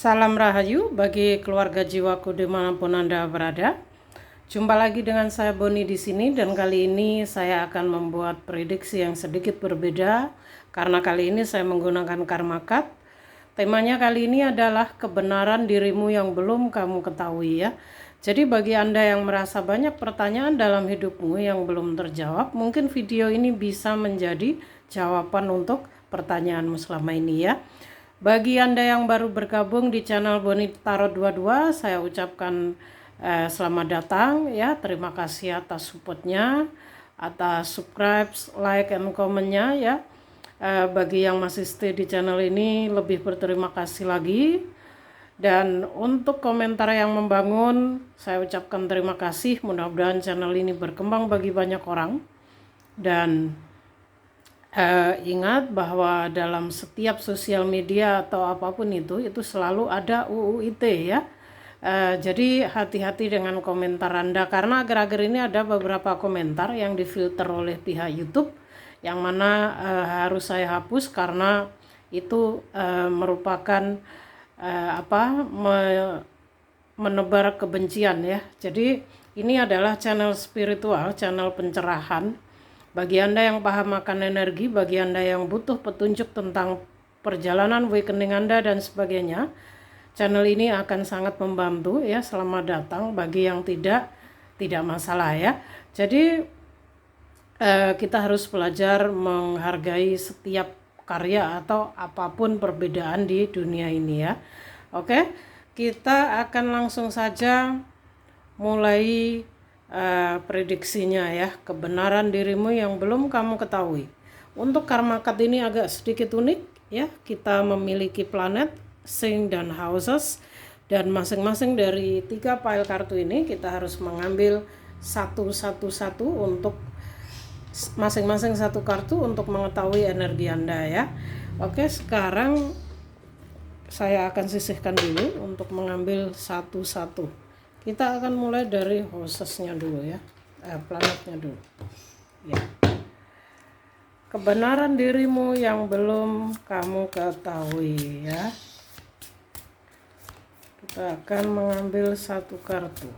Salam Rahayu bagi keluarga jiwaku dimanapun Anda berada. Jumpa lagi dengan saya Boni di sini, dan kali ini saya akan membuat prediksi yang sedikit berbeda karena kali ini saya menggunakan karma card. Temanya kali ini adalah kebenaran dirimu yang belum kamu ketahui ya. Jadi bagi Anda yang merasa banyak pertanyaan dalam hidupmu yang belum terjawab, mungkin video ini bisa menjadi jawaban untuk pertanyaanmu selama ini ya. Bagi Anda yang baru bergabung di channel Boni Tarot 22, saya ucapkan selamat datang ya. Terima kasih atas supportnya, atas subscribe, like, and comment-nya ya. Bagi yang masih stay di channel ini, lebih berterima kasih lagi. Dan untuk komentar yang membangun, saya ucapkan terima kasih. Mudah-mudahan channel ini berkembang bagi banyak orang. Dan ingat bahwa dalam setiap sosial media atau apapun itu selalu ada UU ITE ya. Jadi hati-hati dengan komentar Anda, karena akhir-akhir ini ada beberapa komentar yang difilter oleh pihak YouTube yang mana harus saya hapus karena itu merupakan menebar kebencian ya. Jadi ini adalah channel spiritual, channel pencerahan. Bagi Anda yang paham akan energi, bagi Anda yang butuh petunjuk tentang perjalanan awakening Anda dan sebagainya, channel ini akan sangat membantu ya. Selamat datang. Bagi yang tidak masalah ya. Jadi kita harus belajar menghargai setiap karya atau apapun perbedaan di dunia ini ya. Oke, kita akan langsung saja mulai prediksinya ya, kebenaran dirimu yang belum kamu ketahui. Untuk karma card ini agak sedikit unik ya, kita memiliki planet, sign, dan houses, dan masing-masing dari 3 pile kartu ini kita harus mengambil satu untuk masing-masing satu kartu untuk mengetahui energi Anda ya. Oke, sekarang saya akan sisihkan dulu untuk mengambil satu-satu. Kita akan mulai dari housesnya dulu ya, planetnya dulu ya. Kebenaran dirimu yang belum kamu ketahui ya. Kita akan mengambil satu kartu.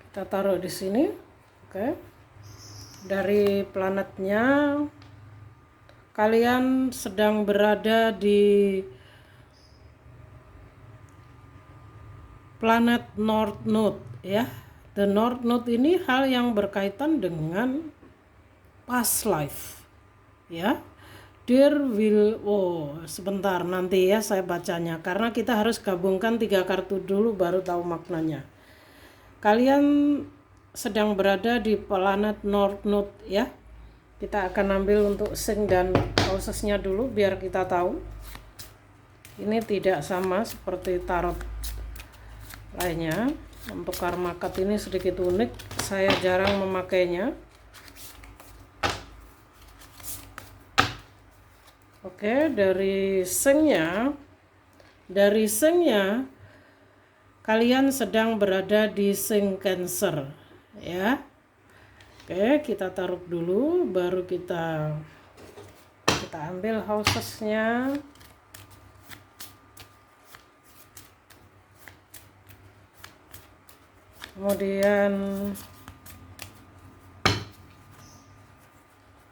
Kita taruh di sini. Oke. Dari planetnya, kalian sedang berada di planet North Node ya. The North Node ini hal yang berkaitan dengan past life ya. There will, sebentar nanti ya saya bacanya, karena kita harus gabungkan 3 kartu dulu baru tahu maknanya. Kalian sedang berada di planet North Node ya. Kita akan ambil untuk sing dan housesnya dulu biar kita tahu. Ini tidak sama seperti tarot lainnya. Untuk karma card ini sedikit unik, saya jarang memakainya. Oke, dari singnya kalian sedang berada di sing Cancer ya. Oke, kita taruh dulu baru kita ambil housesnya. Kemudian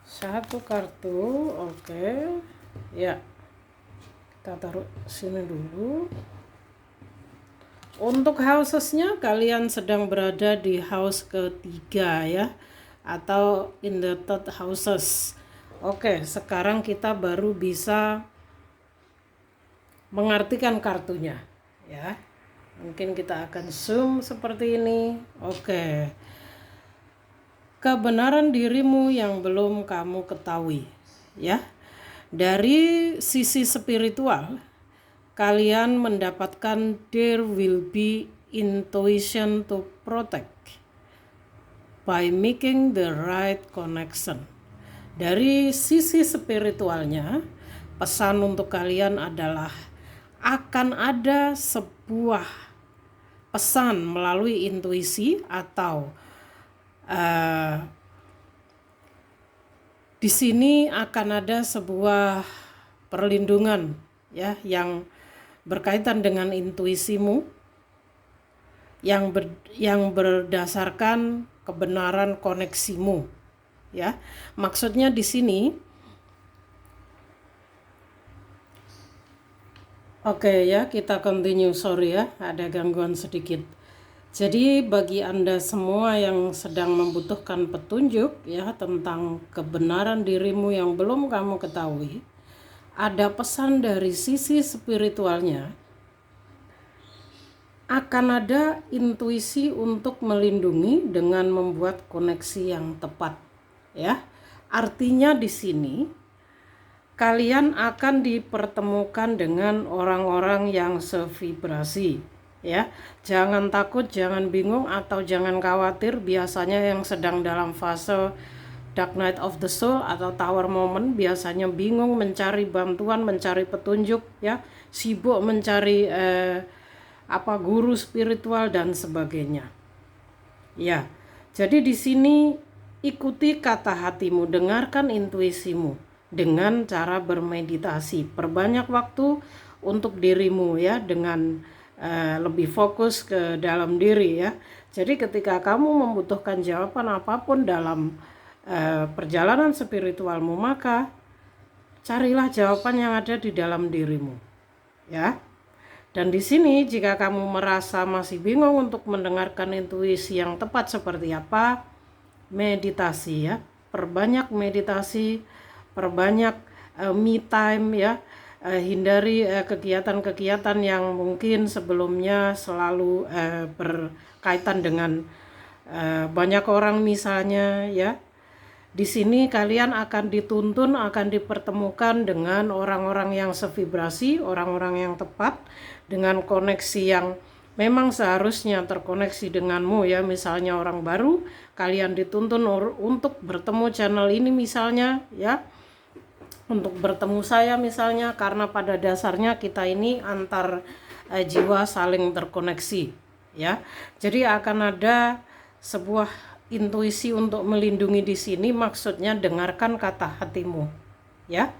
satu kartu. Oke ya, kita taruh sini dulu. Untuk housesnya, kalian sedang berada di house ketiga ya, atau in the third houses. Oke, sekarang kita baru bisa mengartikan kartunya ya. Mungkin kita akan zoom seperti ini. Oke. Kebenaran dirimu yang belum kamu ketahui ya. Dari sisi spiritual, kalian mendapatkan there will be intuition to protect by making the right connection. Dari sisi spiritualnya, pesan untuk kalian adalah akan ada sebuah pesan melalui intuisi atau Di sini akan ada sebuah perlindungan ya yang berkaitan dengan intuisimu yang berdasarkan kebenaran koneksimu ya. Maksudnya di sini oke ya, kita continue, sorry ya, ada gangguan sedikit. Jadi bagi Anda semua yang sedang membutuhkan petunjuk ya tentang kebenaran dirimu yang belum kamu ketahui, ada pesan dari sisi spiritualnya. Akan ada intuisi untuk melindungi dengan membuat koneksi yang tepat ya. Artinya di sini kalian akan dipertemukan dengan orang-orang yang sevibrasi ya. Jangan takut, jangan bingung, atau jangan khawatir. Biasanya yang sedang dalam fase Dark Night of the Soul atau Tower Moment biasanya bingung, mencari bantuan, mencari petunjuk ya, sibuk mencari guru spiritual dan sebagainya ya. Jadi di sini ikuti kata hatimu, dengarkan intuisimu dengan cara bermeditasi. Perbanyak waktu untuk dirimu ya, dengan lebih fokus ke dalam diri ya. Jadi ketika kamu membutuhkan jawaban apapun dalam perjalanan spiritualmu, maka carilah jawaban yang ada di dalam dirimu ya. Dan di sini jika kamu merasa masih bingung untuk mendengarkan intuisi yang tepat seperti apa, meditasi ya. Perbanyak meditasi, perbanyak me time ya. Hindari kegiatan-kegiatan yang mungkin sebelumnya selalu berkaitan dengan banyak orang misalnya ya. Di sini kalian akan dituntun, akan dipertemukan dengan orang-orang yang sevibrasi, orang-orang yang tepat, dengan koneksi yang memang seharusnya terkoneksi denganmu ya. Misalnya orang baru, kalian dituntun untuk bertemu channel ini misalnya ya, untuk bertemu saya misalnya, karena pada dasarnya kita ini antar jiwa saling terkoneksi ya. Jadi akan ada sebuah intuisi untuk melindungi di sini. Maksudnya dengarkan kata hatimu ya.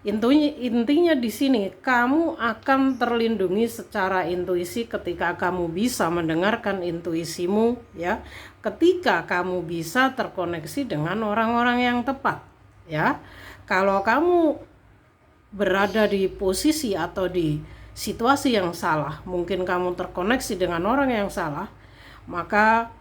Intinya di sini kamu akan terlindungi secara intuisi ketika kamu bisa mendengarkan intuisimu ya, ketika kamu bisa terkoneksi dengan orang-orang yang tepat ya. Kalau kamu berada di posisi atau di situasi yang salah, mungkin kamu terkoneksi dengan orang yang salah, maka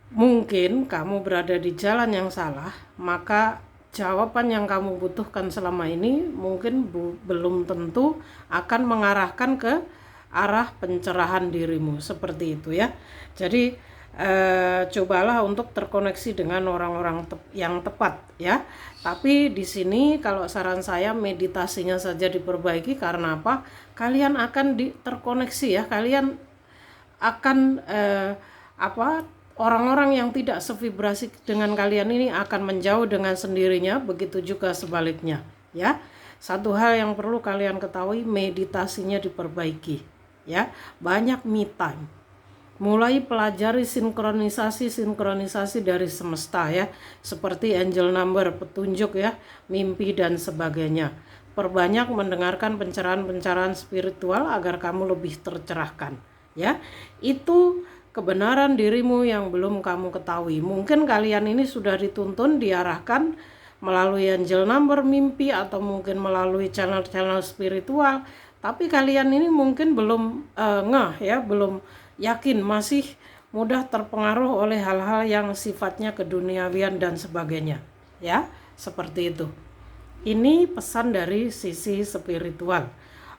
mungkin kamu berada di jalan yang salah, maka jawaban yang kamu butuhkan selama ini mungkin belum tentu akan mengarahkan ke arah pencerahan dirimu, seperti itu ya. Jadi cobalah untuk terkoneksi dengan orang-orang yang tepat ya. Tapi di sini kalau saran saya meditasinya saja diperbaiki. Karena apa? Kalian akan terkoneksi ya. Kalian akan orang-orang yang tidak sevibrasi dengan kalian ini akan menjauh dengan sendirinya, begitu juga sebaliknya ya. Satu hal yang perlu kalian ketahui, meditasinya diperbaiki ya. Banyak me time. Mulai pelajari sinkronisasi dari semesta ya, seperti angel number, petunjuk ya, mimpi dan sebagainya. Perbanyak mendengarkan pencerahan-pencerahan spiritual agar kamu lebih tercerahkan ya. Itu kebenaran dirimu yang belum kamu ketahui. Mungkin kalian ini sudah dituntun, diarahkan melalui angel number, mimpi, atau mungkin melalui channel-channel spiritual, tapi kalian ini mungkin belum belum yakin, masih mudah terpengaruh oleh hal-hal yang sifatnya keduniawian dan sebagainya ya, seperti itu. Ini pesan dari sisi spiritual.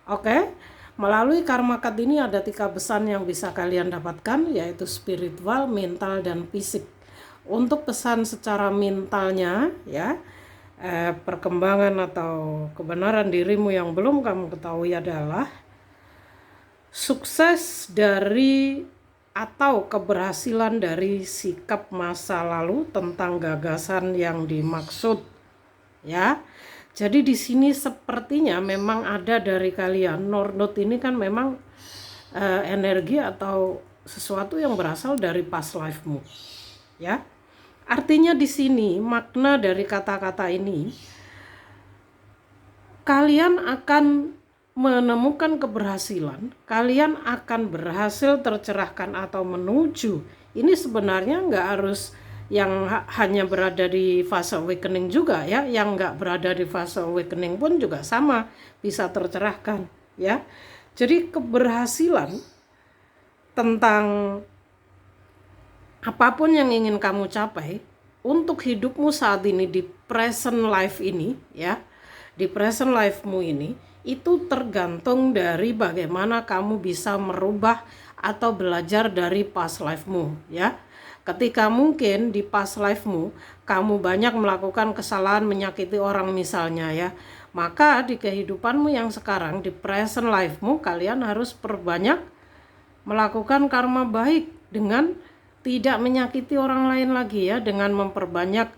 Oke. Melalui karma card ini ada 3 pesan yang bisa kalian dapatkan, yaitu spiritual, mental, dan fisik. Untuk pesan secara mentalnya ya, perkembangan atau kebenaran dirimu yang belum kamu ketahui adalah sukses dari atau keberhasilan dari sikap masa lalu tentang gagasan yang dimaksud ya. Jadi di sini sepertinya memang ada dari kalian. Nornot ini kan memang energi atau sesuatu yang berasal dari past life-mu ya. Artinya di sini makna dari kata-kata ini, kalian akan menemukan keberhasilan, kalian akan berhasil tercerahkan atau menuju. Ini sebenarnya nggak harus yang hanya berada di fase awakening juga ya, yang nggak berada di fase awakening pun juga sama bisa tercerahkan ya. Jadi keberhasilan tentang apapun yang ingin kamu capai untuk hidupmu saat ini di present life ini ya, di present life-mu ini, itu tergantung dari bagaimana kamu bisa merubah atau belajar dari past life-mu ya. Ketika mungkin di past life-mu kamu banyak melakukan kesalahan, menyakiti orang misalnya ya, maka di kehidupanmu yang sekarang, di present life-mu, kalian harus perbanyak melakukan karma baik dengan tidak menyakiti orang lain lagi ya, dengan memperbanyak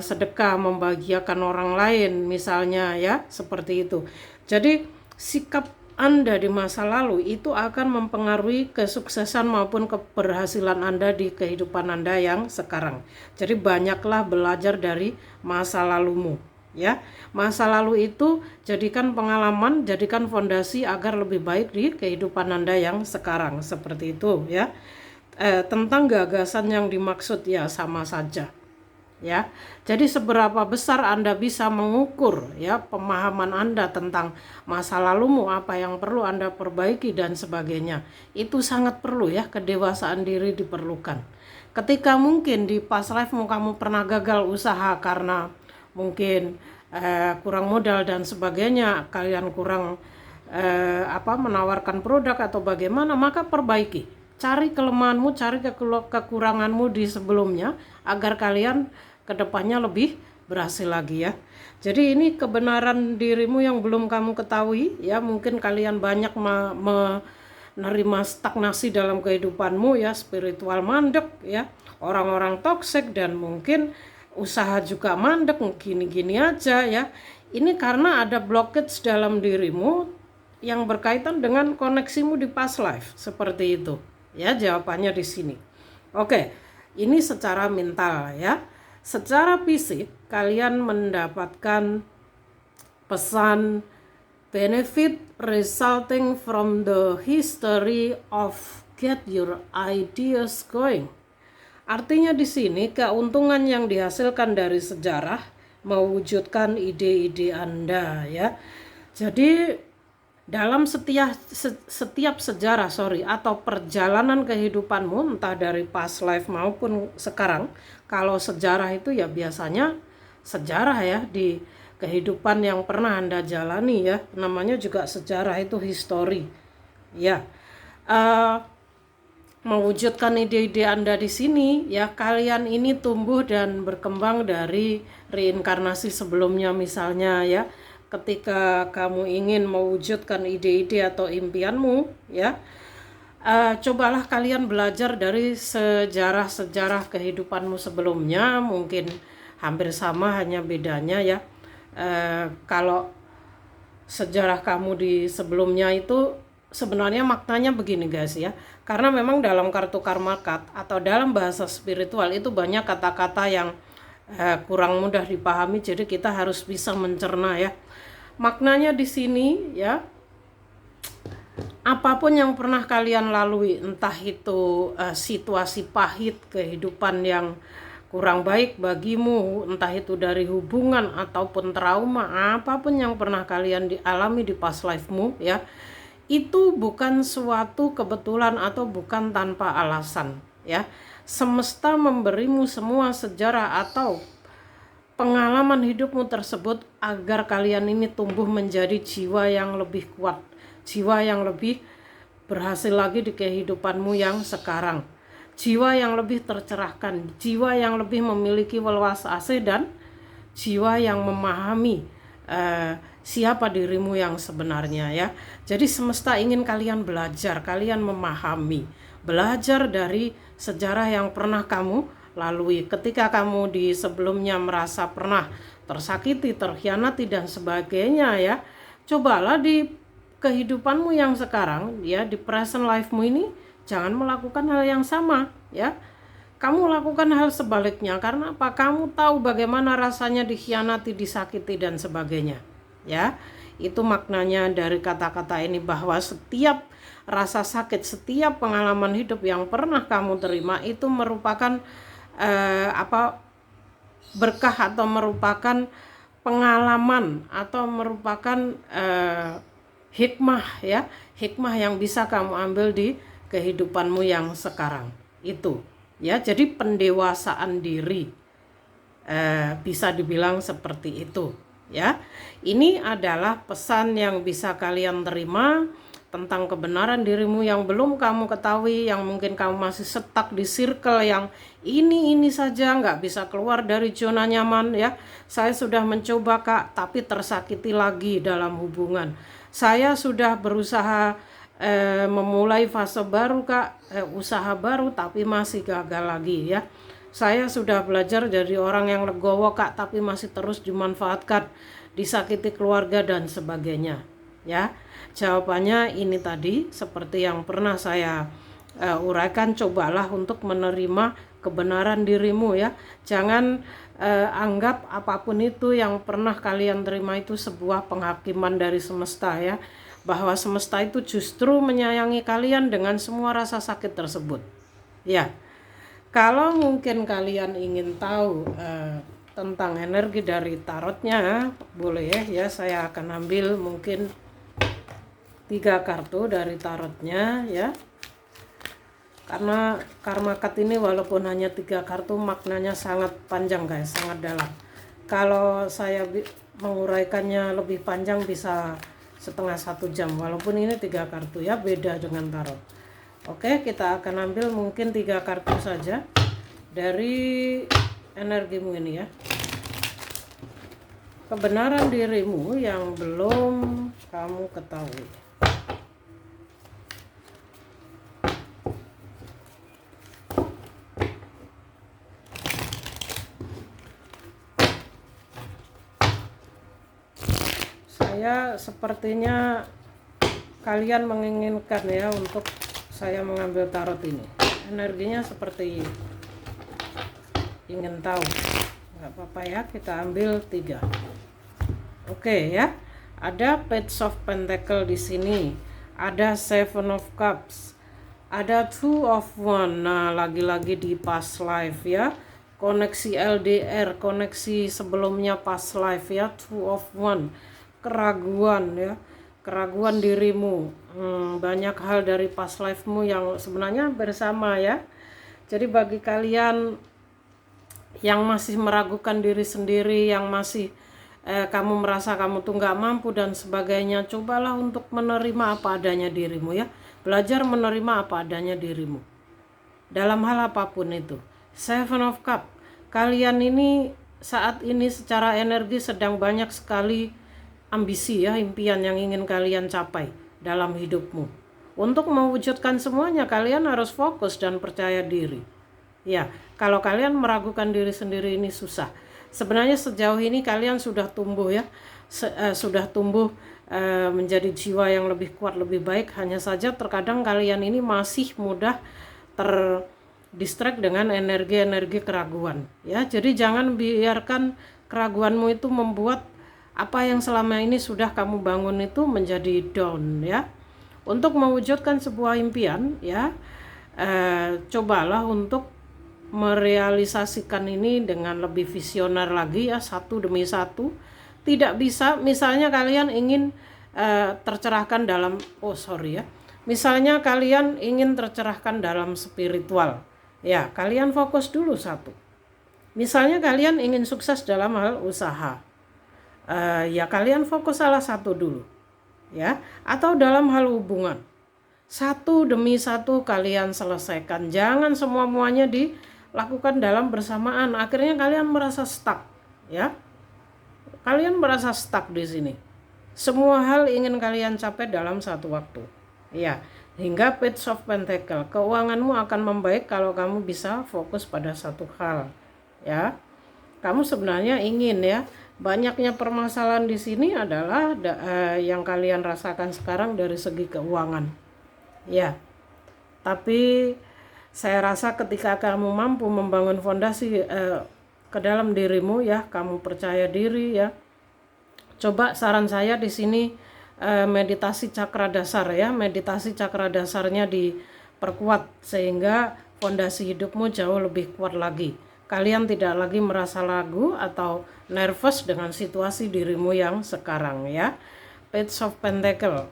sedekah, membahagiakan orang lain misalnya ya, seperti itu. Jadi sikap Anda di masa lalu itu akan mempengaruhi kesuksesan maupun keberhasilan Anda di kehidupan Anda yang sekarang. Jadi banyaklah belajar dari masa lalumu ya. Masa lalu itu jadikan pengalaman, jadikan fondasi agar lebih baik di kehidupan Anda yang sekarang, seperti itu ya. Tentang gagasan yang dimaksud ya sama saja ya. Jadi seberapa besar Anda bisa mengukur ya pemahaman Anda tentang masa lalumu, apa yang perlu Anda perbaiki dan sebagainya. Itu sangat perlu ya, kedewasaan diri diperlukan. Ketika mungkin di past life-mu kamu pernah gagal usaha karena mungkin kurang modal dan sebagainya, kalian kurang menawarkan produk atau bagaimana, maka perbaiki. Cari kelemahanmu, cari kekuranganmu di sebelumnya agar kalian kedepannya lebih berhasil lagi ya. Jadi ini kebenaran dirimu yang belum kamu ketahui ya. Mungkin kalian banyak menerima stagnasi dalam kehidupanmu ya, spiritual mandek ya, orang-orang toksik, dan mungkin usaha juga mandek, gini-gini aja ya. Ini karena ada blockage dalam dirimu yang berkaitan dengan koneksimu di past life, seperti itu ya jawabannya di sini. Oke, ini secara mental ya. Secara fisik kalian mendapatkan pesan benefit resulting from the history of get your ideas going. Artinya di sini keuntungan yang dihasilkan dari sejarah mewujudkan ide-ide Anda ya. Jadi dalam setiap sejarah atau perjalanan kehidupanmu, entah dari past life maupun sekarang, kalau sejarah itu ya biasanya sejarah ya di kehidupan yang pernah Anda jalani ya, namanya juga sejarah, itu history ya. Mewujudkan ide-ide Anda di sini ya, kalian ini tumbuh dan berkembang dari reinkarnasi sebelumnya misalnya ya. Ketika kamu ingin mewujudkan ide-ide atau impianmu ya, cobalah kalian belajar dari sejarah-sejarah kehidupanmu sebelumnya. Mungkin hampir sama, hanya bedanya ya, kalau sejarah kamu di sebelumnya itu sebenarnya maknanya begini guys ya, karena memang dalam kartu karma card atau dalam bahasa spiritual itu banyak kata-kata yang kurang mudah dipahami, jadi kita harus bisa mencerna ya. Maknanya di sini ya, apapun yang pernah kalian lalui, entah itu situasi pahit, kehidupan yang kurang baik bagimu, entah itu dari hubungan ataupun trauma, apapun yang pernah kalian dialami di past life-mu ya, itu bukan suatu kebetulan atau bukan tanpa alasan ya. Semesta memberimu semua sejarah atau pengalaman hidupmu tersebut agar kalian ini tumbuh menjadi jiwa yang lebih kuat, jiwa yang lebih berhasil lagi di kehidupanmu yang sekarang, jiwa yang lebih tercerahkan, jiwa yang lebih memiliki welas asih, dan jiwa yang memahami siapa dirimu yang sebenarnya ya. Jadi semesta ingin kalian belajar, kalian memahami, belajar dari sejarah yang pernah kamu lalui. Ketika kamu di sebelumnya merasa pernah tersakiti, terkhianati dan sebagainya ya, cobalah di kehidupanmu yang sekarang ya, di present life-mu ini jangan melakukan hal yang sama ya. kamu lakukan hal sebaliknya. Karena apa? Kamu tahu bagaimana rasanya dikhianati, disakiti, dan sebagainya. Ya, itu maknanya dari kata-kata ini, bahwa setiap rasa sakit, setiap pengalaman hidup yang pernah kamu terima itu merupakan berkah, atau merupakan pengalaman, atau merupakan hikmah, ya, hikmah yang bisa kamu ambil di kehidupanmu yang sekarang itu, ya. Jadi pendewasaan diri, bisa dibilang seperti itu, ya. Ini adalah pesan yang bisa kalian terima tentang kebenaran dirimu yang belum kamu ketahui, yang mungkin kamu masih stuck di circle yang ini saja, nggak bisa keluar dari zona nyaman, ya. Saya sudah mencoba, Kak, tapi tersakiti lagi dalam hubungan. Saya sudah berusaha memulai fase baru, Kak, usaha baru, tapi masih gagal lagi, ya. Saya sudah belajar jadi orang yang legowo, Kak, tapi masih terus dimanfaatkan, disakiti keluarga, dan sebagainya, ya. Jawabannya ini tadi, seperti yang pernah saya uraikan. Cobalah untuk menerima kebenaran dirimu, ya. Jangan anggap apapun itu yang pernah kalian terima itu sebuah penghakiman dari semesta, ya. Bahwa semesta itu justru menyayangi kalian dengan semua rasa sakit tersebut, ya. Kalau mungkin kalian ingin tahu tentang energi dari tarotnya, boleh, ya. Saya akan ambil mungkin 3 kartu dari tarotnya, ya. Karena karma card ini walaupun hanya 3 kartu, maknanya sangat panjang, guys, sangat dalam. Kalau saya menguraikannya lebih panjang bisa setengah 1 jam, walaupun ini 3 kartu, ya, beda dengan tarot. Oke, kita akan ambil mungkin 3 kartu saja dari energimu ini, ya. Kebenaran dirimu yang belum kamu ketahui. Saya sepertinya kalian menginginkan, ya, untuk saya mengambil tarot ini. Energinya seperti ingin tahu. Nggak apa-apa, ya, kita ambil 3. Oke, ya. Ada Page of Pentacle di sini. Ada Seven of Cups. Ada Two of One. Nah, lagi-lagi di past life, ya. Koneksi LDR, koneksi sebelumnya past life, ya. Two of One. Keraguan, ya. Keraguan dirimu. Banyak hal dari past life-mu yang sebenarnya bersama, ya. Jadi bagi kalian yang masih meragukan diri sendiri, yang masih kamu merasa kamu tuh nggak mampu dan sebagainya, cobalah untuk menerima apa adanya dirimu, ya. Belajar menerima apa adanya dirimu dalam hal apapun itu. Seven of Cup, kalian ini saat ini secara energi sedang banyak sekali ambisi, ya, impian yang ingin kalian capai dalam hidupmu. Untuk mewujudkan semuanya, kalian harus fokus dan percaya diri, ya. Kalau kalian meragukan diri sendiri, ini susah. Sebenarnya sejauh ini kalian sudah tumbuh, ya. Sudah tumbuh menjadi jiwa yang lebih kuat, lebih baik. Hanya saja terkadang kalian ini masih mudah terdistract dengan energi-energi keraguan, ya. Jadi jangan biarkan keraguanmu itu membuat apa yang selama ini sudah kamu bangun itu menjadi down, ya. Untuk mewujudkan sebuah impian, ya, cobalah untuk merealisasikan ini dengan lebih visioner lagi, ya, satu demi satu. Tidak bisa, misalnya kalian ingin tercerahkan dalam, ya. Misalnya kalian ingin tercerahkan dalam spiritual, ya, kalian fokus dulu satu. Misalnya kalian ingin sukses dalam hal usaha, ya kalian fokus salah satu dulu, ya. Atau dalam hal hubungan, satu demi satu kalian selesaikan. Jangan semua-muanya dilakukan dalam bersamaan. Akhirnya kalian merasa stuck, ya. Kalian merasa stuck di sini. Semua hal ingin kalian capai dalam satu waktu, ya. Hingga Page of Pentacle, keuanganmu akan membaik kalau kamu bisa fokus pada satu hal, ya. Kamu sebenarnya ingin, ya. Banyaknya permasalahan di sini adalah yang kalian rasakan sekarang dari segi keuangan, ya. Tapi Saya rasa ketika kamu mampu membangun fondasi ke dalam dirimu ya, kamu percaya diri ya. Coba saran saya di sini meditasi cakra dasar ya, meditasi cakra dasarnya diperkuat sehingga fondasi hidupmu jauh lebih kuat lagi. Kalian tidak lagi merasa ragu atau nervous dengan situasi dirimu yang sekarang ya. Page of Pentacle.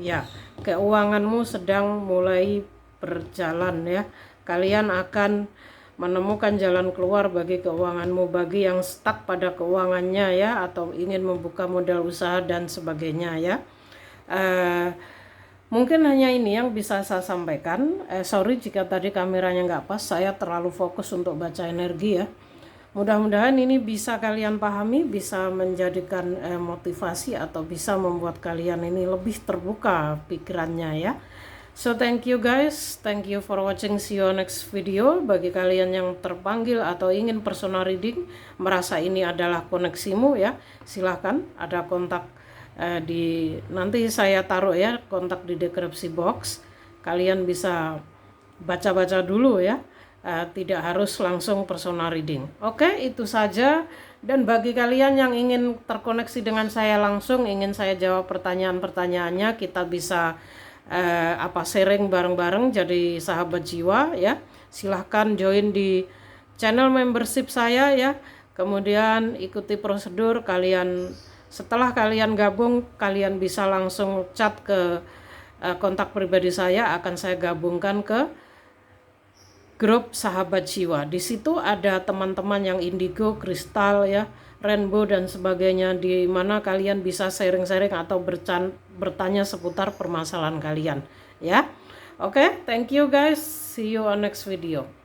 Ya, keuanganmu sedang mulai berjalan ya. Kalian akan menemukan jalan keluar bagi keuanganmu, bagi yang stuck pada keuangannya ya, atau ingin membuka modal usaha dan sebagainya ya. Mungkin hanya ini yang bisa saya sampaikan. Sorry jika tadi kameranya nggak pas, saya terlalu fokus untuk baca energi ya. Mudah-mudahan ini bisa kalian pahami, bisa menjadikan motivasi atau bisa membuat kalian ini lebih terbuka pikirannya ya. So thank you guys, thank you for watching, see you next video. Bagi kalian yang terpanggil atau ingin personal reading, merasa ini adalah koneksimu ya, silahkan ada kontak nanti saya taruh ya kontak di deskripsi box. Kalian bisa baca-baca dulu ya. Tidak harus langsung personal reading. Oke, itu saja. Dan bagi kalian yang ingin terkoneksi dengan saya langsung, ingin saya jawab pertanyaan-pertanyaannya, kita bisa sharing bareng-bareng jadi sahabat jiwa ya. Silahkan join di channel membership saya ya. Kemudian ikuti prosedur kalian. Setelah kalian gabung, kalian bisa langsung chat ke kontak pribadi saya, akan saya gabungkan ke grup sahabat jiwa. Di situ ada teman-teman yang indigo, kristal ya, rainbow dan sebagainya, di mana kalian bisa sharing-sharing atau bertanya seputar permasalahan kalian ya. Oke, thank you guys. See you on next video.